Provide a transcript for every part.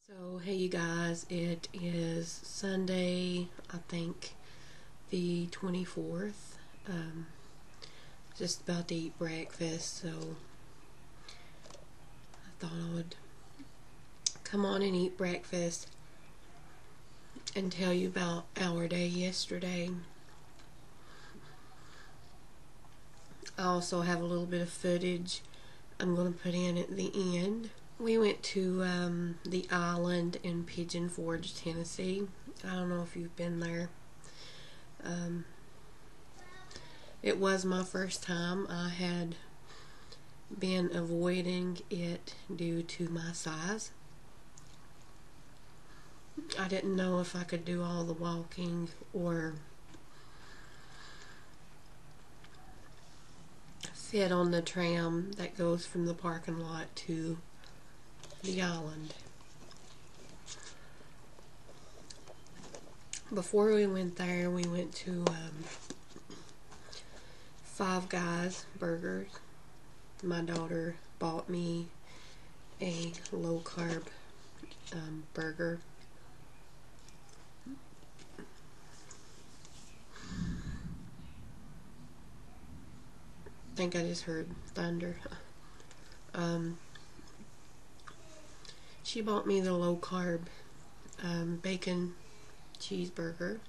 So, hey you guys, it is Sunday, I think the 24th. Just about to eat breakfast, so I thought I would come on and eat breakfast and tell you about our day yesterday. I also have a little bit of footage I'm going to put in at the end. We went to the island in Pigeon Forge, Tennessee. I don't know if you've been there. It was my first time. I had been avoiding it due to my size. I didn't know if I could do all the walking or sit on the tram that goes from the parking lot to the island. Before we went there, we went to Five Guys burgers. My daughter bought me a low carb burger. I think I just heard thunder. She bought me the low carb bacon cheeseburger.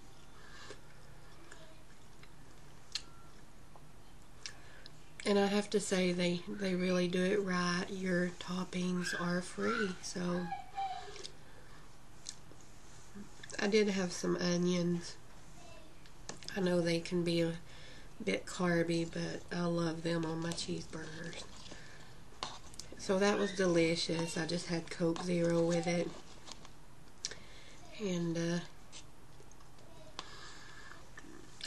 And I have to say, they really do it right. Your toppings are free. So I did have some onions. I know they can be a bit carby, but I love them on my cheeseburgers. So that was delicious. I just had Coke Zero with it. And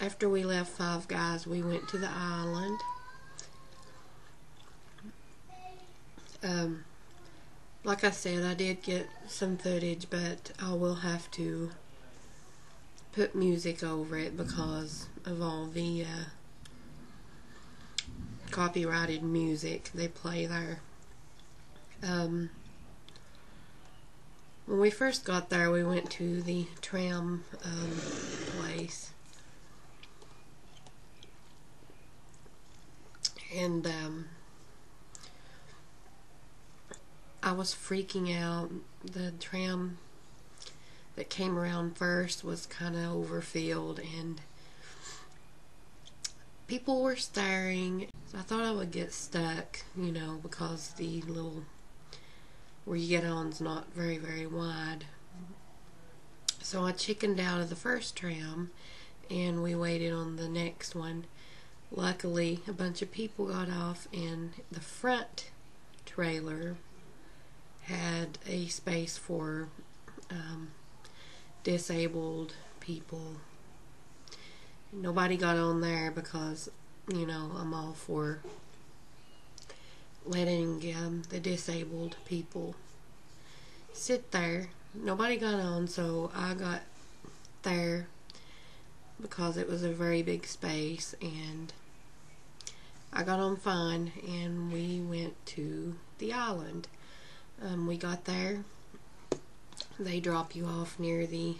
after we left Five Guys, we went to the island. Like I said, I did get some footage, but I will have to put music over it because of all the copyrighted music they play there. When we first got there, we went to the tram place, and I was freaking out. The tram that came around first was kind of overfilled, and people were staring. So I thought I would get stuck, you know, because the little where you get on is not very wide. So I chickened out of the first tram and we waited on the next one. Luckily, a bunch of people got off, and the front trailer had a space for disabled people. Nobody got on there because, you know, I'm all for letting the disabled people sit there. Nobody got on, so I got there because it was a very big space, and I got on fine, and we went to the island. We got there. They drop you off near the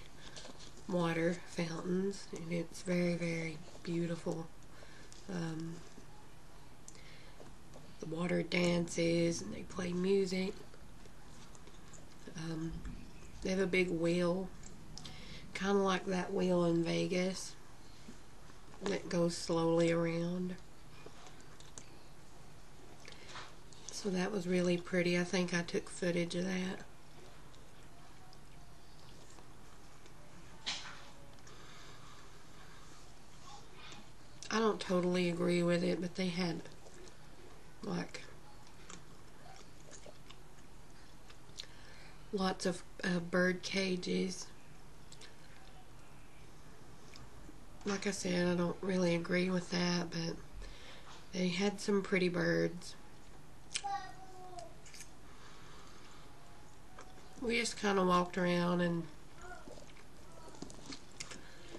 water fountains, and it's very beautiful. The water dances and they play music. They have a big wheel, kind of like that wheel in Vegas that goes slowly around. So that was really pretty. I think I took footage of that. I don't totally agree with it, but they had like lots of bird cages. Like I said, I don't really agree with that, but they had some pretty birds. We just kind of walked around and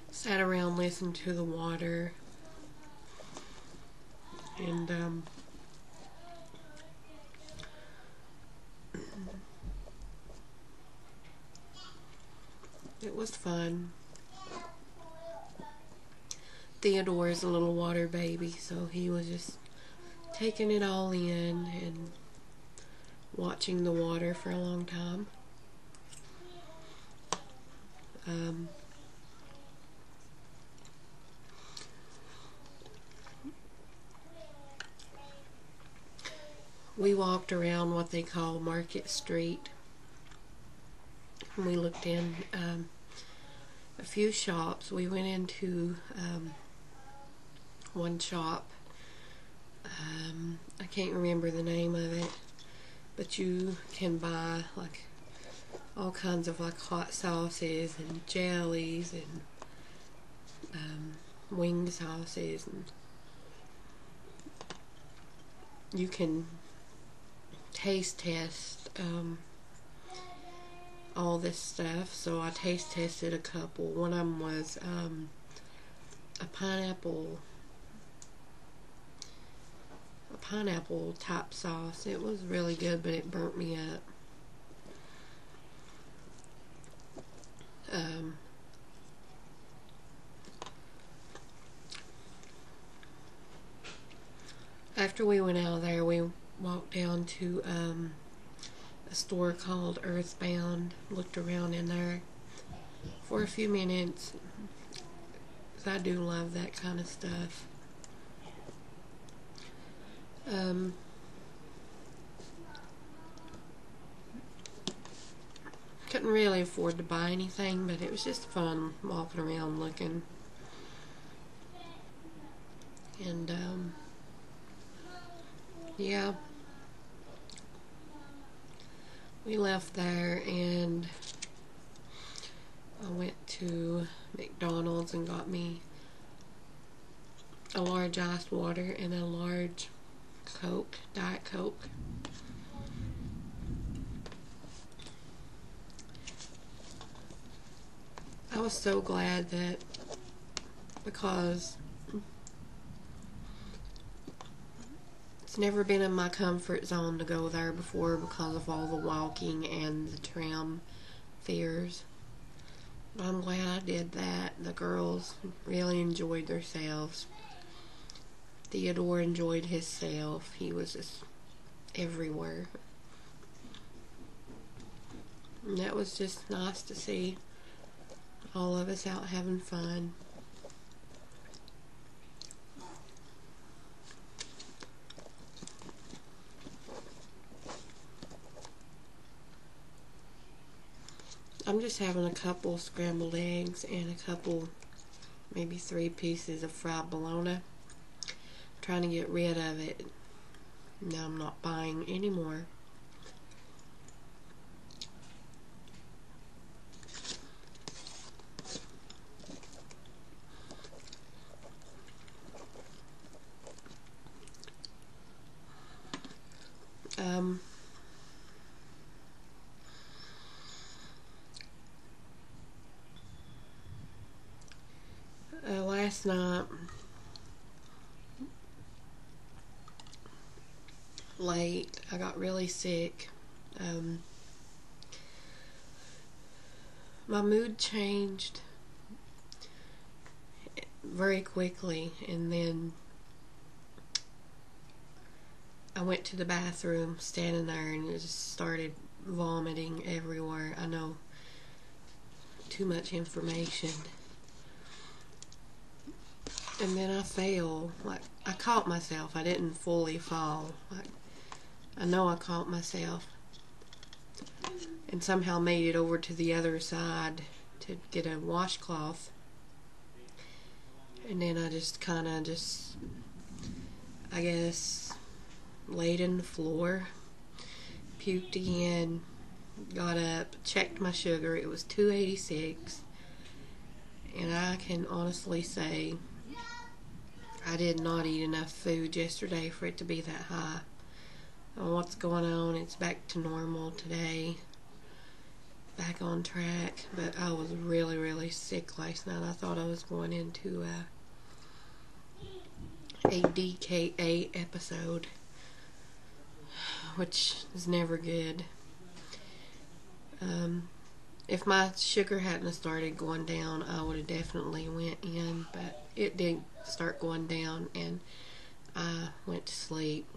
sat around listening to the water. And it was fun. Theodore is a little water baby, so he was just taking it all in and watching the water for a long time. We walked around what they call Market Street. And we looked in a few shops. We went into one shop. I can't remember the name of it, but you can buy like all kinds of like hot sauces and jellies and wing sauces, and you can taste test all this stuff. So I taste tested a couple. One of them was a pineapple type sauce. It was really good, but it burnt me up. After we went out of there, we walked down to a store called Earthbound. Looked around in there for a few minutes, 'cause I do love that kind of stuff. Couldn't really afford to buy anything, but it was just fun walking around looking. And yeah, we left there and I went to McDonald's and got me a large iced water and a large Coke, Diet Coke. I was so glad that, because it's never been in my comfort zone to go there before because of all the walking and the tram fares. I'm glad I did that. The girls really enjoyed themselves. Theodore enjoyed himself. He was just everywhere. And that was just nice to see all of us out having fun. I'm just having a couple scrambled eggs and a couple, maybe 3 pieces of fried bologna. Trying to get rid of it. Now I'm not buying anymore. Last night, late, I got really sick. My mood changed very quickly, and then I went to the bathroom, standing there, and it just started vomiting everywhere. I know, too much information. And then I fell. Like, I caught myself. I didn't fully fall. Like, I know I caught myself. And somehow made it over to the other side to get a washcloth. And then I just kind of I guess, laid in the floor. Puked again. Got up. Checked my sugar. It was 286. And I can honestly say I did not eat enough food yesterday for it to be that high. I don't know what's going on. It's back to normal today. Back on track. But I was really, really sick last night. I thought I was going into a DKA episode, which is never good. if my sugar hadn't started going down, I would have definitely went in, but it did start going down, and I went to sleep.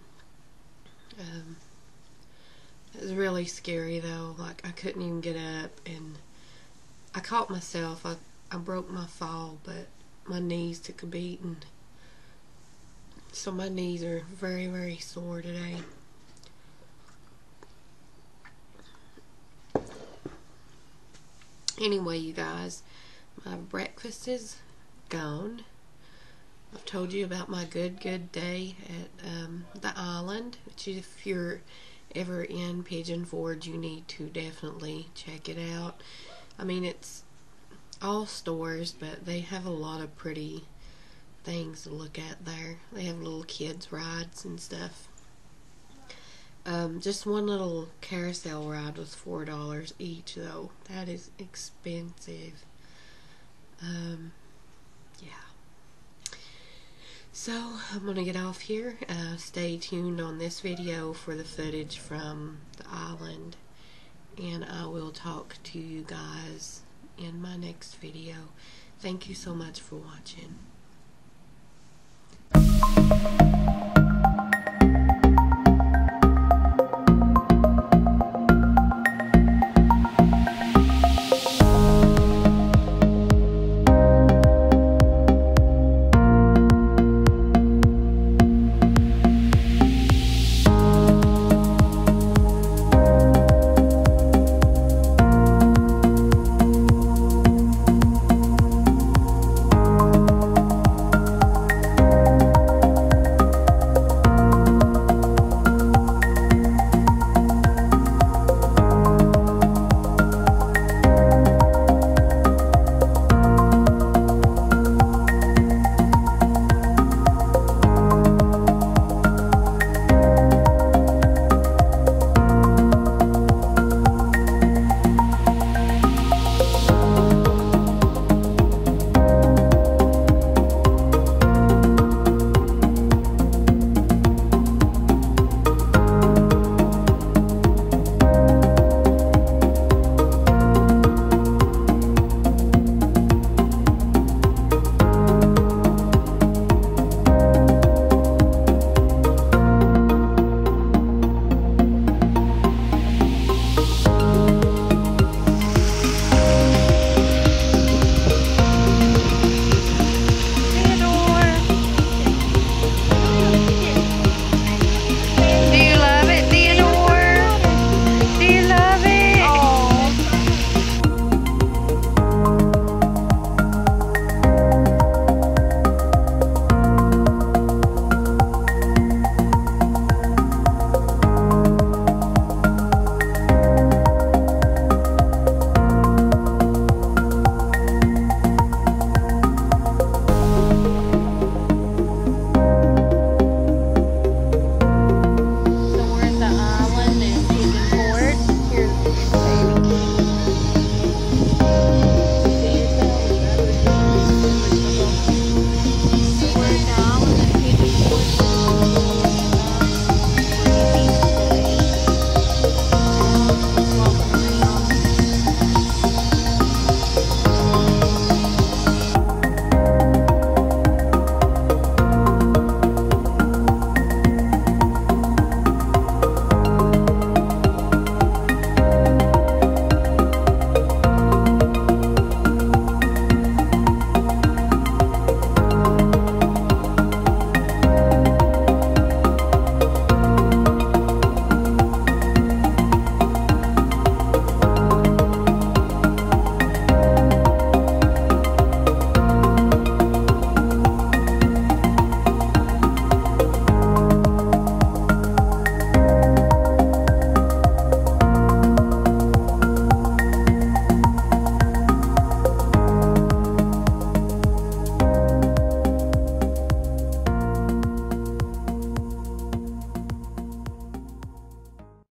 It was really scary though. Like, I couldn't even get up, and I caught myself. I broke my fall, but my knees took a beating. So my knees are very, very sore today. Anyway, you guys, my breakfast is gone. I've told you about my good day at the island, which if you're ever in Pigeon Forge, you need to definitely check it out. I mean, it's all stores, but they have a lot of pretty things to look at there. They have little kids rides and stuff. Just one little carousel ride was $4 each, though. That is expensive. Yeah. So, I'm going to get off here. Stay tuned on this video for the footage from the island. And I will talk to you guys in my next video. Thank you so much for watching.